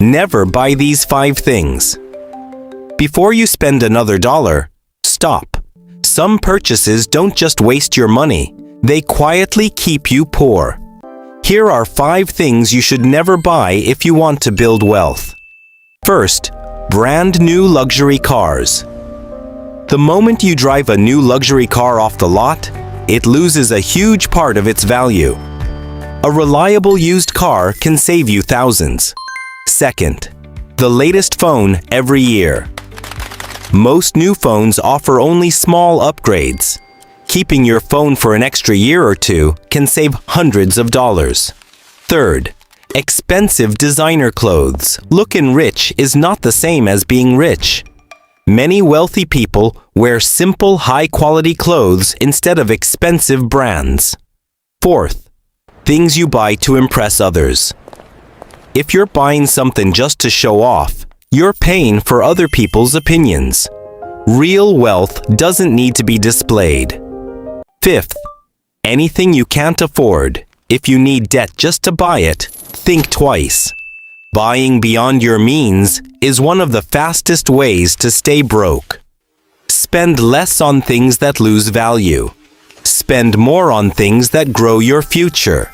Never buy these 5 things. Before you spend another dollar, stop. Some purchases don't just waste your money, they quietly keep you poor. Here are 5 things you should never buy if you want to build wealth. First, brand new luxury cars. The moment you drive a new luxury car off the lot, it loses a huge part of its value. A reliable used car can save you thousands. Second, the latest phone every year. Most new phones offer only small upgrades. Keeping your phone for an extra year or two can save hundreds of dollars. Third, expensive designer clothes. Looking rich is not the same as being rich. Many wealthy people wear simple, high-quality clothes instead of expensive brands. Fourth, things you buy to impress others. If you're buying something just to show off, you're paying for other people's opinions. Real wealth doesn't need to be displayed. Fifth, anything you can't afford. If you need debt just to buy it, think twice. Buying beyond your means is one of the fastest ways to stay broke. Spend less on things that lose value. Spend more on things that grow your future.